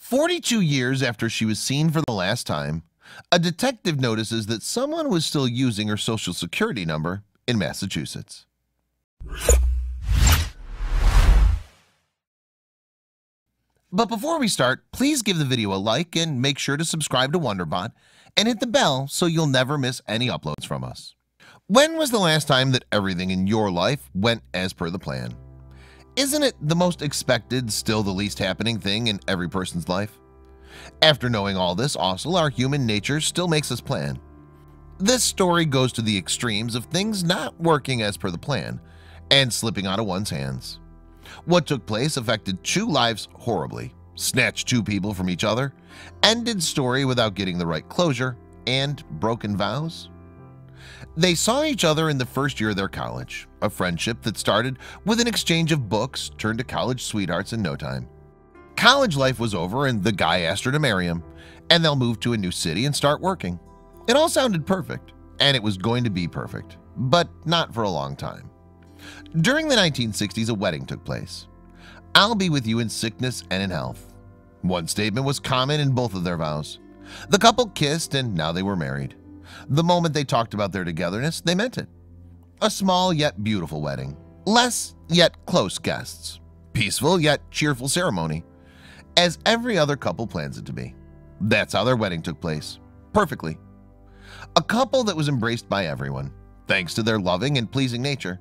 42 years after she was seen for the last time, a detective notices that someone was still using her social security number in Massachusetts. But before we start, please give the video a like and make sure to subscribe to Wonderbot and hit the bell so you'll never miss any uploads from us. When was the last time that everything in your life went as per the plan? Isn't it the most expected, still the least happening thing in every person's life? After knowing all this, also our human nature still makes us plan. This story goes to the extremes of things not working as per the plan and slipping out of one's hands. What took place affected two lives horribly, snatched two people from each other, ended story without getting the right closure, and broken vows. They saw each other in the first year of their college, a friendship that started with an exchange of books turned to college sweethearts in no time. College life was over and the guy asked her to marry him, and they'll move to a new city and start working. It all sounded perfect, and it was going to be perfect, but not for a long time. During the 1960s, a wedding took place. "I'll be with you in sickness and in health." One statement was common in both of their vows. The couple kissed and now they were married. The moment they talked about their togetherness, they meant it. A small yet beautiful wedding. Less yet close guests. Peaceful yet cheerful ceremony. As every other couple plans it to be. That's how their wedding took place. Perfectly. A couple that was embraced by everyone, thanks to their loving and pleasing nature.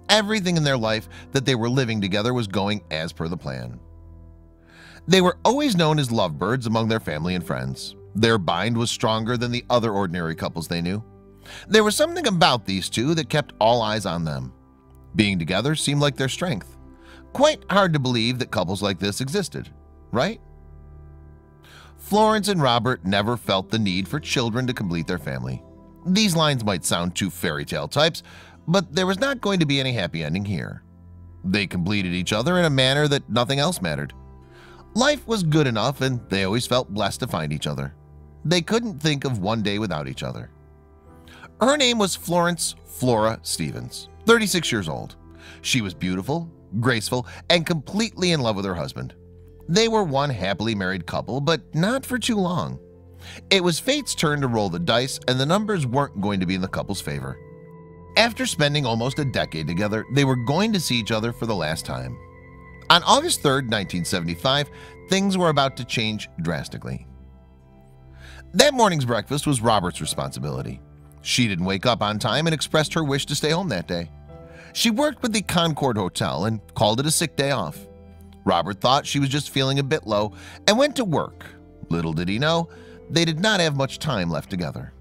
Everything in their life that they were living together was going as per the plan. They were always known as lovebirds among their family and friends. Their bind was stronger than the other ordinary couples they knew. There was something about these two that kept all eyes on them. Being together seemed like their strength. Quite hard to believe that couples like this existed, right? Florence and Robert never felt the need for children to complete their family. These lines might sound too fairy tale types, but there was not going to be any happy ending here. They completed each other in a manner that nothing else mattered. Life was good enough and they always felt blessed to find each other. They couldn't think of one day without each other. Her name was Florence Flora Stevens, 36 years old. She was beautiful, graceful, and completely in love with her husband. They were one happily married couple, but not for too long. It was fate's turn to roll the dice, and the numbers weren't going to be in the couple's favor. After spending almost a decade together, they were going to see each other for the last time. On August 3rd, 1975, things were about to change drastically. That morning's breakfast was Robert's responsibility. She didn't wake up on time and expressed her wish to stay home that day. She worked with the Concord Hotel and called it a sick day off. Robert thought she was just feeling a bit low and went to work. Little did he know, they did not have much time left together.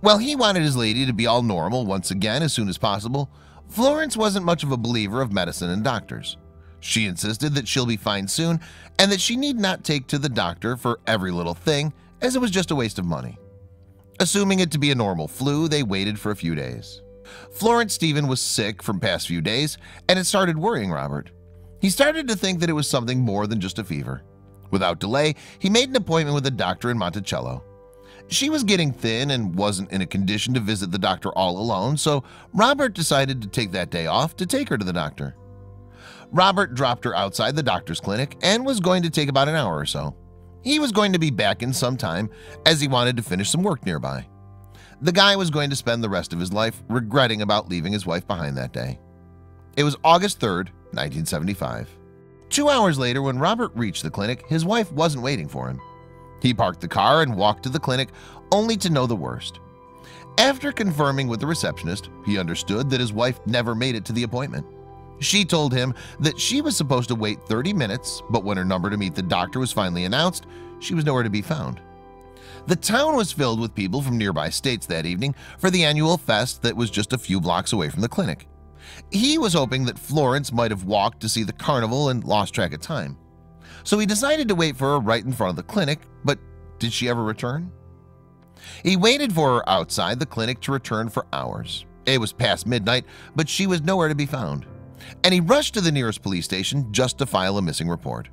While he wanted his lady to be all normal once again as soon as possible, Florence wasn't much of a believer of medicine and doctors. She insisted that she'll be fine soon and that she need not take to the doctor for every little thing, as it was just a waste of money. Assuming it to be a normal flu, they waited for a few days. Florence Stephen was sick from past few days, and it started worrying Robert. He started to think that it was something more than just a fever. Without delay, he made an appointment with a doctor in Monticello. She was getting thin and wasn't in a condition to visit the doctor all alone, so Robert decided to take that day off to take her to the doctor. Robert dropped her outside the doctor's clinic and was going to take about an hour or so. He was going to be back in some time as he wanted to finish some work nearby. The guy was going to spend the rest of his life regretting about leaving his wife behind that day. It was August 3rd, 1975. 2 hours later, when Robert reached the clinic, his wife wasn't waiting for him. He parked the car and walked to the clinic, only to know the worst. After confirming with the receptionist, he understood that his wife never made it to the appointment. She told him that she was supposed to wait 30 minutes, but when her number to meet the doctor was finally announced, she was nowhere to be found. The town was filled with people from nearby states that evening for the annual fest that was just a few blocks away from the clinic. He was hoping that Florence might have walked to see the carnival and lost track of time. So he decided to wait for her right in front of the clinic, but did she ever return? He waited for her outside the clinic to return for hours. It was past midnight, but she was nowhere to be found. And he rushed to the nearest police station just to file a missing report.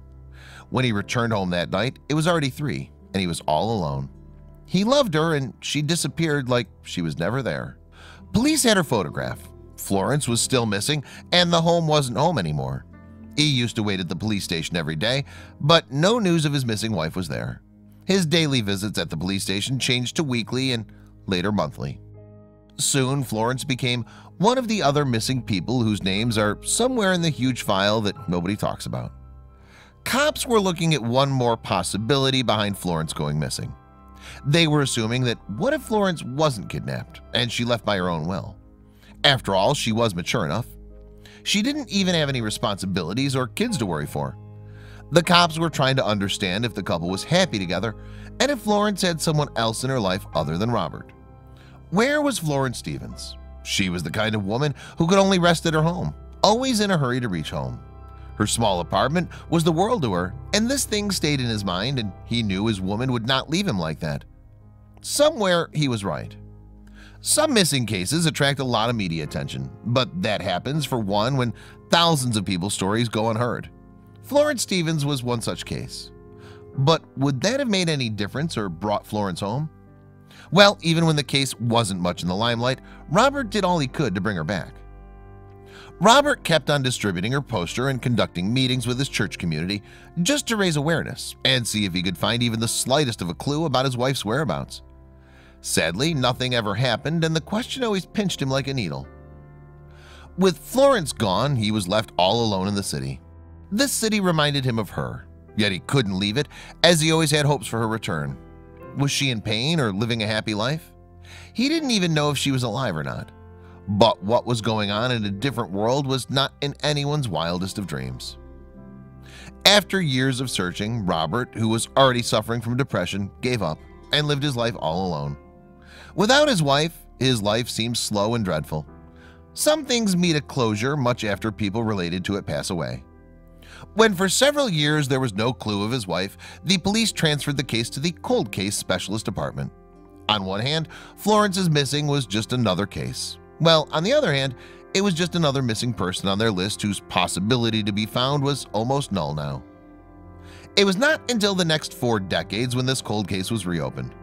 When he returned home that night, it was already 3, and he was all alone. He loved her, and she disappeared like she was never there. Police had her photograph. Florence was still missing, and the home wasn't home anymore. He used to wait at the police station every day, but no news of his missing wife was there. His daily visits at the police station changed to weekly and later monthly. Soon, Florence became one of the other missing people whose names are somewhere in the huge file that nobody talks about. Cops were looking at one more possibility behind Florence going missing. They were assuming that what if Florence wasn't kidnapped and she left by her own will? After all, she was mature enough. She didn't even have any responsibilities or kids to worry for. The cops were trying to understand if the couple was happy together and if Florence had someone else in her life other than Robert. Where was Florence Stevens? She was the kind of woman who could only rest at her home, always in a hurry to reach home. Her small apartment was the world to her, and this thing stayed in his mind, and he knew his woman would not leave him like that. Somewhere he was right. Some missing cases attract a lot of media attention, but that happens for one when thousands of people's stories go unheard. Florence Stevens was one such case. But would that have made any difference or brought Florence home? Well, even when the case wasn't much in the limelight, Robert did all he could to bring her back. Robert kept on distributing her poster and conducting meetings with his church community just to raise awareness and see if he could find even the slightest of a clue about his wife's whereabouts. Sadly, nothing ever happened, and the question always pinched him like a needle. With Florence gone, he was left all alone in the city. This city reminded him of her, yet he couldn't leave it as he always had hopes for her return. Was she in pain or living a happy life? He didn't even know if she was alive or not. But what was going on in a different world was not in anyone's wildest of dreams. After years of searching, Robert, who was already suffering from depression, gave up and lived his life all alone. Without his wife, his life seems slow and dreadful. Some things meet a closure much after people related to it pass away. When for several years there was no clue of his wife, the police transferred the case to the Cold Case Specialist Department. On one hand, Florence's missing was just another case. Well, on the other hand, it was just another missing person on their list whose possibility to be found was almost null now. It was not until the next 4 decades when this cold case was reopened.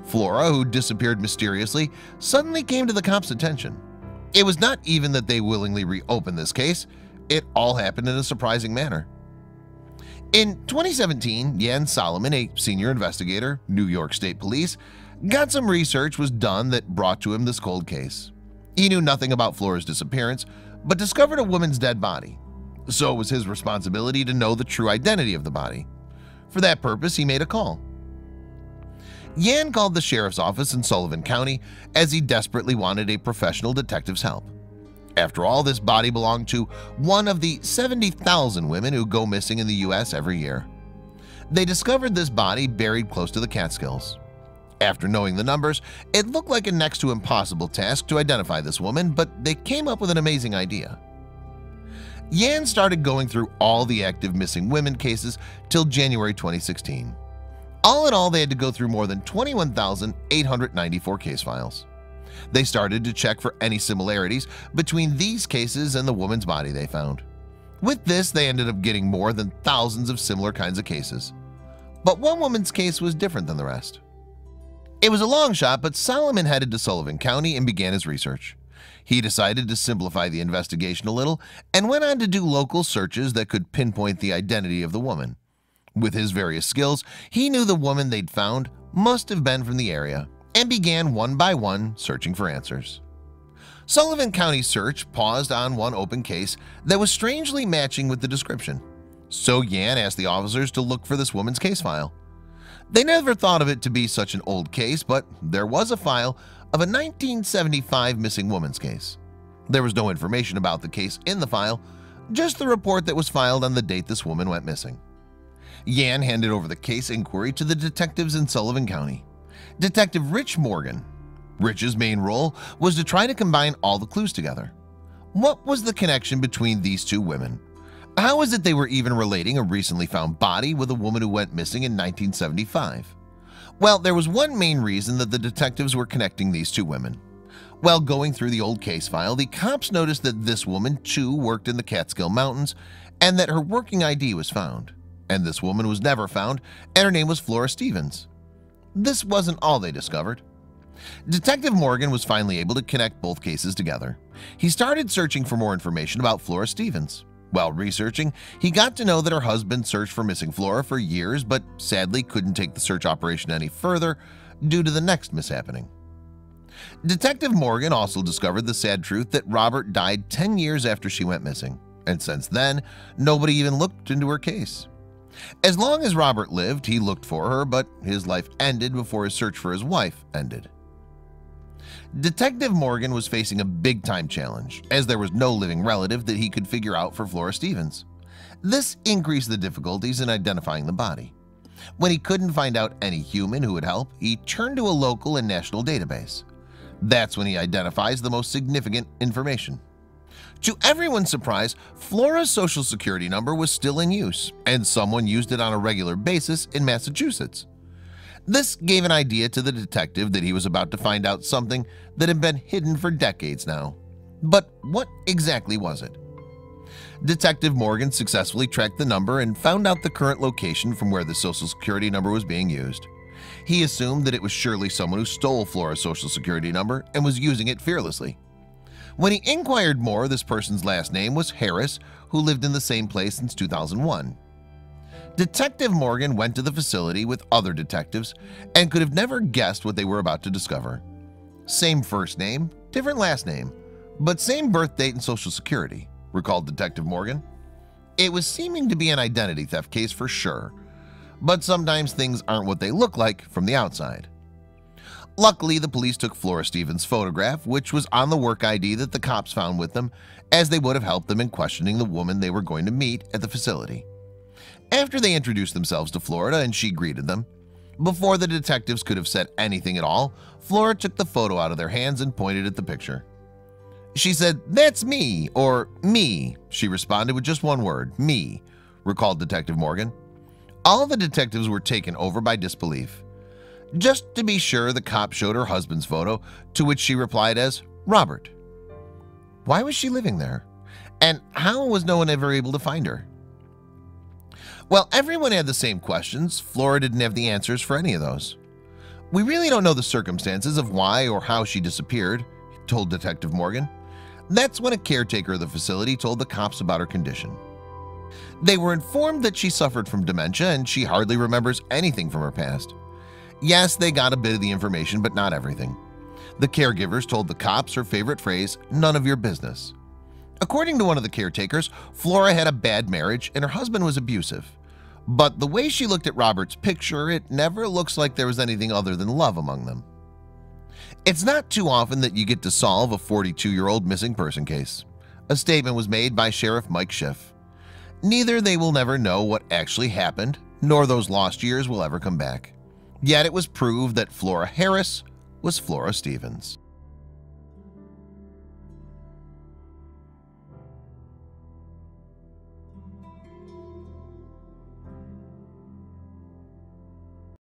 Flora, who disappeared mysteriously, suddenly came to the cops' attention. It was not even that they willingly reopened this case. It all happened in a surprising manner. In 2017, Jan Solomon, a senior investigator, New York State Police, got some research was done that brought to him this cold case. He knew nothing about Flora's disappearance, but discovered a woman's dead body. So it was his responsibility to know the true identity of the body. For that purpose, he made a call. Jan called the sheriff's office in Sullivan County as he desperately wanted a professional detective's help. After all, this body belonged to one of the 70,000 women who go missing in the U.S. every year. They discovered this body buried close to the Catskills. After knowing the numbers, it looked like a next to impossible task to identify this woman, but they came up with an amazing idea. Jan started going through all the active missing women cases till January 2016. All in all, they had to go through more than 21,894 case files. They started to check for any similarities between these cases and the woman's body they found. With this, they ended up getting more than thousands of similar kinds of cases. But one woman's case was different than the rest. It was a long shot, but Solomon headed to Sullivan County and began his research. He decided to simplify the investigation a little and went on to do local searches that could pinpoint the identity of the woman. With his various skills, he knew the woman they'd found must have been from the area and began one by one searching for answers. Sullivan County's search paused on one open case that was strangely matching with the description. So Jan asked the officers to look for this woman's case file. They never thought of it to be such an old case, but there was a file of a 1975 missing woman's case. There was no information about the case in the file, just the report that was filed on the date this woman went missing. Jan handed over the case inquiry to the detectives in Sullivan County. Detective Rich Morgan. Rich's main role was to try to combine all the clues together. What was the connection between these two women? How is it they were even relating a recently found body with a woman who went missing in 1975? Well, there was one main reason that the detectives were connecting these two women. While going through the old case file, the cops noticed that this woman too worked in the Catskill Mountains and that her working ID was found. And this woman was never found, and her name was Flora Stevens. This wasn't all they discovered. Detective Morgan was finally able to connect both cases together. He started searching for more information about Flora Stevens. While researching, he got to know that her husband searched for missing Flora for years, but sadly couldn't take the search operation any further due to the next mishappening. Detective Morgan also discovered the sad truth that Robert died 10 years after she went missing, and since then, nobody even looked into her case. As long as Robert lived, he looked for her, but his life ended before his search for his wife ended. Detective Morgan was facing a big-time challenge, as there was no living relative that he could figure out for Flora Stevens. This increased the difficulties in identifying the body. When he couldn't find out any human who would help, he turned to a local and national database. That's when he identifies the most significant information. To everyone's surprise, Flora's social security number was still in use, and someone used it on a regular basis in Massachusetts. This gave an idea to the detective that he was about to find out something that had been hidden for decades now. But what exactly was it? Detective Morgan successfully tracked the number and found out the current location from where the social security number was being used. He assumed that it was surely someone who stole Flora's social security number and was using it fearlessly. When he inquired more, this person's last name was Harris, who lived in the same place since 2001. Detective Morgan went to the facility with other detectives and could have never guessed what they were about to discover. Same first name, different last name, but same birth date and social security, recalled Detective Morgan. It was seeming to be an identity theft case for sure, but sometimes things aren't what they look like from the outside. Luckily, the police took Flora Stevens' photograph, which was on the work ID that the cops found with them, as they would have helped them in questioning the woman they were going to meet at the facility. After they introduced themselves to Flora and she greeted them, before the detectives could have said anything at all, Flora took the photo out of their hands and pointed at the picture. She said, "That's me," or "me." She responded with just one word, "me," recalled Detective Morgan. All the detectives were taken over by disbelief. Just to be sure, the cop showed her husband's photo, to which she replied as Robert. Why was she living there? And how was no one ever able to find her? Well, everyone had the same questions. Flora didn't have the answers for any of those. We really don't know the circumstances of why or how she disappeared, told Detective Morgan. That's when a caretaker of the facility told the cops about her condition. They were informed that she suffered from dementia and she hardly remembers anything from her past. Yes, they got a bit of the information, but not everything. The caregivers told the cops her favorite phrase, "None of your business." According to one of the caretakers, Flora had a bad marriage and her husband was abusive. But the way she looked at Robert's picture, it never looks like there was anything other than love among them. It's not too often that you get to solve a 42-year-old missing person case. A statement was made by Sheriff Mike Schiff. Neither they will never know what actually happened, nor those lost years will ever come back. Yet it was proved that Flora Harris was Flora Stevens.